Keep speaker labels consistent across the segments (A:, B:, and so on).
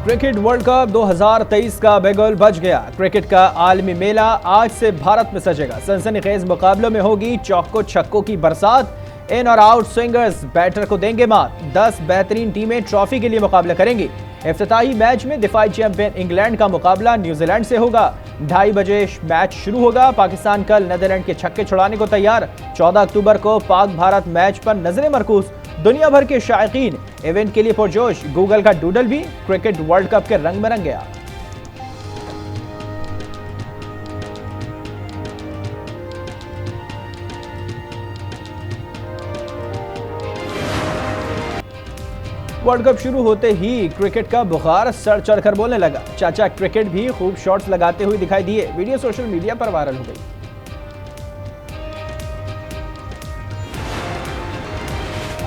A: Cricket world cup 2023 का बिगुल बज गया। क्रिकेट का आलमी मेला आज से भारत में सजेगा। सनसनीखेज मुकाबलों में होगी चौको छक्कों की बरसात। इन और आउट स्विंगर्स बैटर को देंगे मात। 10 बेहतरीन टीमें ट्रॉफी के लिए मुकाबला करेंगी। इफ्तिताही मैच में दिफाई चैंपियन इंग्लैंड का मुकाबला न्यूजीलैंड से होगा। 2:30 बजे मैच शुरू होगा। पाकिस्तान कल नीदरलैंड के छक्के छुड़ाने को तैयार। 14 अक्टूबर को पाक भारत मैच पर नजरें मरकूज। दुनिया भर के शायकीन इवेंट के लिए पुरजोश। गूगल का डूडल भी क्रिकेट वर्ल्ड कप के रंग में रंग गया। वर्ल्ड कप शुरू होते ही क्रिकेट का बुखार सर चढ़कर बोलने लगा। चाचा क्रिकेट भी खूब शॉट्स लगाते हुए दिखाई दिए। वीडियो सोशल मीडिया पर वायरल हो गई।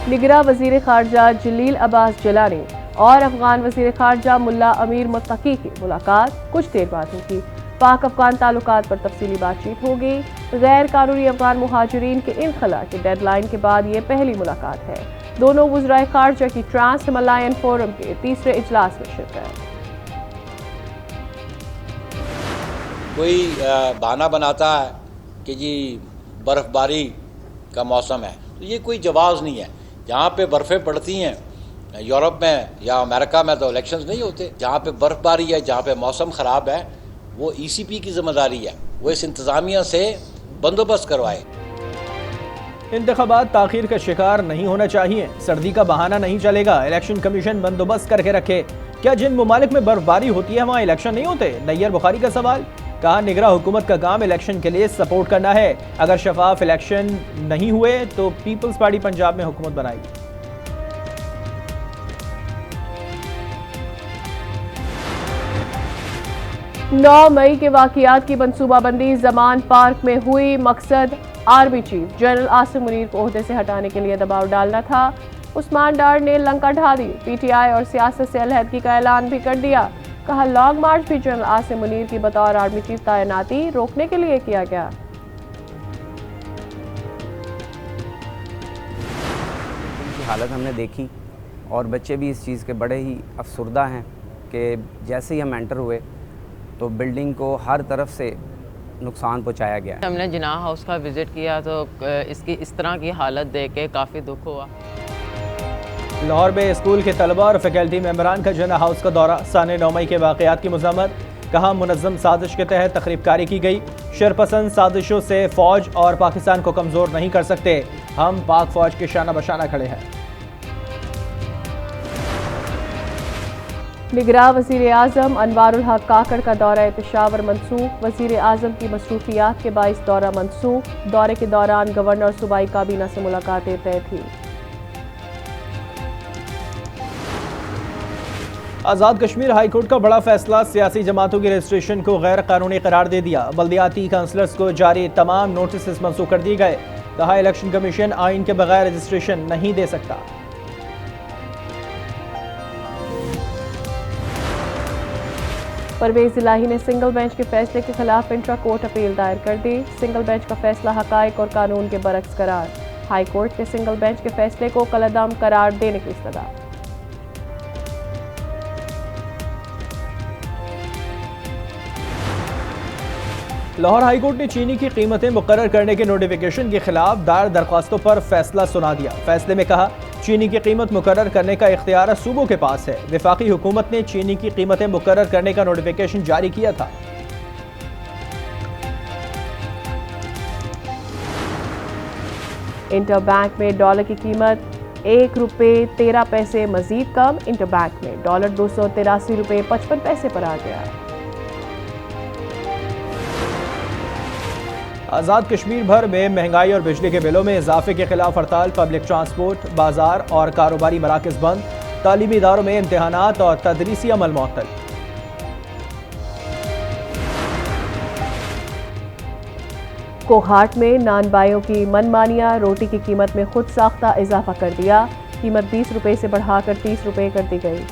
B: निगरां वज़ीर ख़ारजा जलील अब्बास जिलानी और अफगान वज़ीर ख़ारजा मुल्ला अमीर मुत्तकी की मुलाकात कुछ देर बाद होगी। पाक अफगान ताल्लुकात पर तफसीली बातचीत होगी। गैर कानूनी अफगान मुहाजिरीन के इनखला की डेडलाइन के बाद ये पहली मुलाकात है। दोनों वज़राए ख़ारजा की ट्रांस हिमालयन फोरम के तीसरे इजलास में शिरकत।
C: कोई बहाना बनाता है कि जी बर्फबारी का मौसम है, तो ये कोई जवाब नहीं है। जहाँ पे बर्फ़ें पड़ती हैं यूरोप में या अमेरिका में तो इलेक्शंस नहीं होते। जहाँ पे बर्फबारी है, जहाँ पे मौसम ख़राब है, वो ईसीपी की जिम्मेदारी है, वो इस इंतज़ामिया से बंदोबस्त करवाए।
A: इंतखाबात ताखीर का शिकार नहीं होना चाहिए। सर्दी का बहाना नहीं चलेगा। इलेक्शन कमीशन बंदोबस्त करके रखे। क्या जिन मुमालिक में बर्फबारी होती है वहाँ इलेक्शन नहीं होते? नैयर बुखारी का सवाल। कहा निगरां हुकूमत का काम इलेक्शन के लिए सपोर्ट करना है। अगर शफाफ इलेक्शन नहीं हुए तो पीपल्स पार्टी पंजाब में हुकूमत बनाएगी।
B: 9 मई के वाक़ियात की मनसूबाबंदी जमान पार्क में हुई। मकसद army chief general Asim Munir को ओहदे से हटाने के लिए दबाव डालना था। उस्मान डार ने लंका ढा दी। पीटीआई और सियासत से अलहदगी का ऐलान भी कर दिया। कहा लॉन्ग मार्च भी जनरल आसिम मुनीर की बतौर आर्मी चीफ तैनाती रोकने के लिए किया गया।
D: उनकी हालत हमने देखी और बच्चे भी इस चीज़ के बड़े ही अफसुर्दा हैं कि जैसे ही हम एंटर हुए तो बिल्डिंग को हर तरफ से नुकसान पहुंचाया गया।
E: हमने जिनाह हाउस का विज़िट किया तो इसकी इस तरह की हालत देख के काफ़ी दुख हुआ।
A: लाहौर में स्कूल के तलबा और फैकल्टी मेंबरान का जिनाह हाउस का दौरा। साने 9 मई के वाक़यात की मज़म्मत। कहा मुनज़्ज़म साजिश के तहत तखरीबकारी की गई। शरपसंद साजिशों से फ़ौज और पाकिस्तान को कमज़ोर नहीं कर सकते। हम पाक फ़ौज के शाना बशाना खड़े हैं।
B: निगरां वज़ीर आज़म अनवारुल हक काकड़ का दौरा पेशावर मनसूख। वज़ीर आज़म की मसरूफियात के बाइस दौरा मनसूख। दौरे के दौरान गवर्नर और सूबाई काबीना से मुलाकातें तय थी।
A: आज़ाद कश्मीर हाई कोर्ट का बड़ा फैसला। सियासी जमातों की रजिस्ट्रेशन को गैर कानूनी करार दे दिया। बल्दियाती काउंसलर्स को जारी तमाम नोटिस मंसूख कर दिए गए। कहा इलेक्शन कमीशन आइन के बगैर रजिस्ट्रेशन नहीं दे सकता।
B: परवेज इलाही ने सिंगल बेंच के फैसले के खिलाफ इंट्रा कोर्ट अपील दायर कर दी। सिंगल बेंच का फैसला हकायक और कानून के बरक्स करार। हाई कोर्ट के सिंगल बेंच के फैसले को कलअदम करार देने की सलाह।
A: लाहौर हाई कोर्ट ने चीनी की कीमतें मुकर्रर करने के नोटिफिकेशन के खिलाफ दायर दरख्वास्तों पर फैसला सुना दिया। फैसले में कहा चीनी की कीमत मुकर्रर करने का इख्तियार सूबों के पास है। वफाकी हुकूमत ने चीनी की कीमतें मुकर्रर करने का नोटिफिकेशन जारी किया था।
B: इंटरबैंक में डॉलर की कीमत ₹1.13 मजीद कम। इंटरबैंक में डॉलर ₹283.55 पर आ गया।
A: आज़ाद कश्मीर भर में महंगाई और बिजली के बिलों में इजाफे के खिलाफ हड़ताल। पब्लिक ट्रांसपोर्ट, बाजार और कारोबारी मराकज़ बंद। तालीमी इदारों में इम्तहानात और तदरीसी अमल मुअत्तल।
B: कोहाट में नानबाइयों की मनमानियां। रोटी की कीमत में खुद साख्ता इजाफा कर दिया। कीमत ₹20 से बढ़ाकर ₹30 कर दी गई।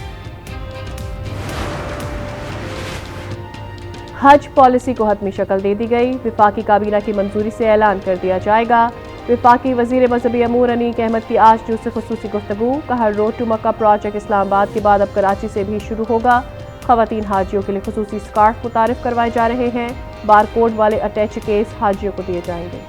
B: हज पॉलिसी को हतमी शक्ल दे दी गई। वफाकी काबीना की मंजूरी से ऐलान कर दिया जाएगा। वफाकी वजीर मजहबी अमूर अनीक अहमद की आज न्यूज़ से खुसूसी गुफ्तगू। कहा road to Mecca project Islamabad के बाद अब कराची से भी शुरू होगा। खवातीन हाजियों के लिए खुसूसी स्कार्फ मुतारिफ करवाए जा रहे हैं। बारकोड वाले अटैच केस हाजियों को दिए जाएंगे।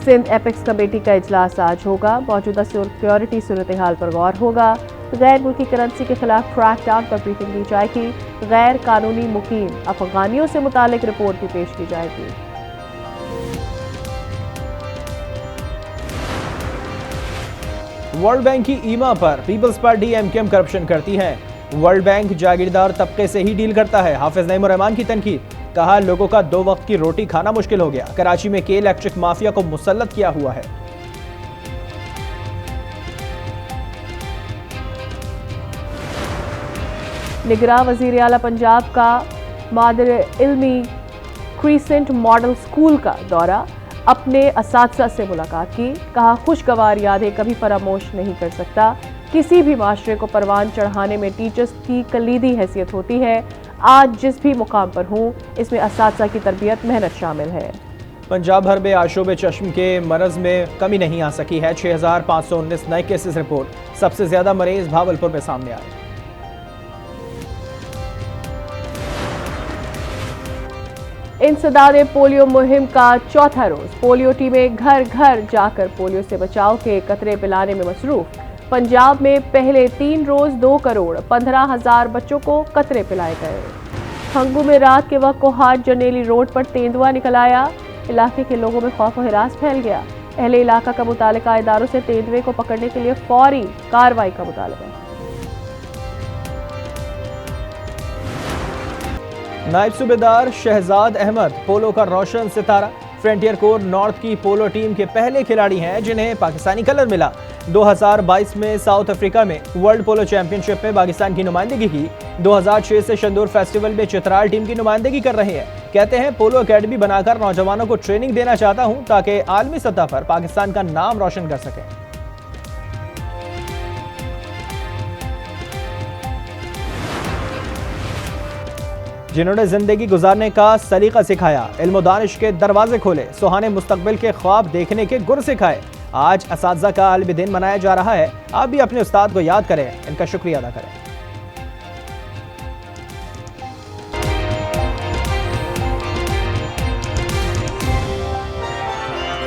B: सिंध एपेक्स कमेटी का इजलास आज होगा। मौजूदा सिक्योरिटी सूरत हाल पर गौर होगा। गैर मुल्की करेंसी के खिलाफ क्रैकडाउन पर ब्रीफिंग दी जाएगी। गैर कानूनी मुकीम अफगानियों से मुतालिक रिपोर्ट भी पेश की जाएगी।
A: वर्ल्ड बैंक की ईमा पर पीपल्स पार्टी एमकेएम करप्शन करती है। वर्ल्ड बैंक जागीरदार तबके से ही डील करता है। हाफिज नईम रहमान की तनकीद। कहा लोगों का 2 वक्त की रोटी खाना मुश्किल हो गया। कराची में के इलेक्ट्रिक माफिया को मुसल्लत किया हुआ है।
B: निगरां वजीर आला पंजाब का मादर इल्मी क्रीसेंट मॉडल स्कूल का दौरा। अपने असातिज़ा से मुलाकात की। कहा खुशगवार यादें कभी फरामोश नहीं कर सकता। किसी भी माशरे को परवान चढ़ाने में टीचर्स की कलीदी हैसियत होती है। आज जिस भी मुकाम पर हूँ इसमें असातिज़ा की तरबियत मेहनत शामिल है।
A: पंजाब भर में आशोब चश्म के मरज में कमी नहीं आ सकी है। 6519 नए केसेस रिपोर्ट। सबसे ज्यादा मरीज भावलपुर में सामने आए।
B: इंसदाद पोलियो मुहिम का चौथा रोज। पोलियो टीमें घर घर जाकर पोलियो से बचाव के कतरे पिलाने में मसरूफ। पंजाब में पहले 3 रोज 2,15,000 बच्चों को कतरे पिलाए गए। खंगू में रात के वक्त कोहाट जनेली रोड पर तेंदुआ निकल आया। इलाके के लोगों में खौफ व हिरास फैल गया। अहले इलाका का मुतालिका इदारों से तेंदुए को पकड़ने के लिए फौरी कार्रवाई का मुतालबा।
A: नायब सूबेदार शहजाद अहमद पोलो का रोशन सितारा। फ्रंटियर कोर नॉर्थ की पोलो टीम के पहले खिलाड़ी हैं जिन्हें पाकिस्तानी कलर मिला। 2022 में साउथ अफ्रीका में वर्ल्ड पोलो चैंपियनशिप में पाकिस्तान की नुमाइंदगी की। 2006 से शंदूर फेस्टिवल में चित्राल टीम की नुमाइंदगी कर रहे हैं। कहते हैं पोलो एकेडमी बनाकर नौजवानों को ट्रेनिंग देना चाहता हूं ताकि आलमी सतह पर पाकिस्तान का नाम रोशन कर सकें। जिन्होंने जिंदगी गुजारने का सलीका सिखाया, इल्म दानिश के दरवाजे खोले, सुहाने मुस्तकबिल के ख्वाब देखने के गुर सिखाए। आज असातिज़ा का आलमी दिन मनाया जा रहा है। आप भी अपने उस्ताद को याद करें, इनका शुक्रिया अदा करें।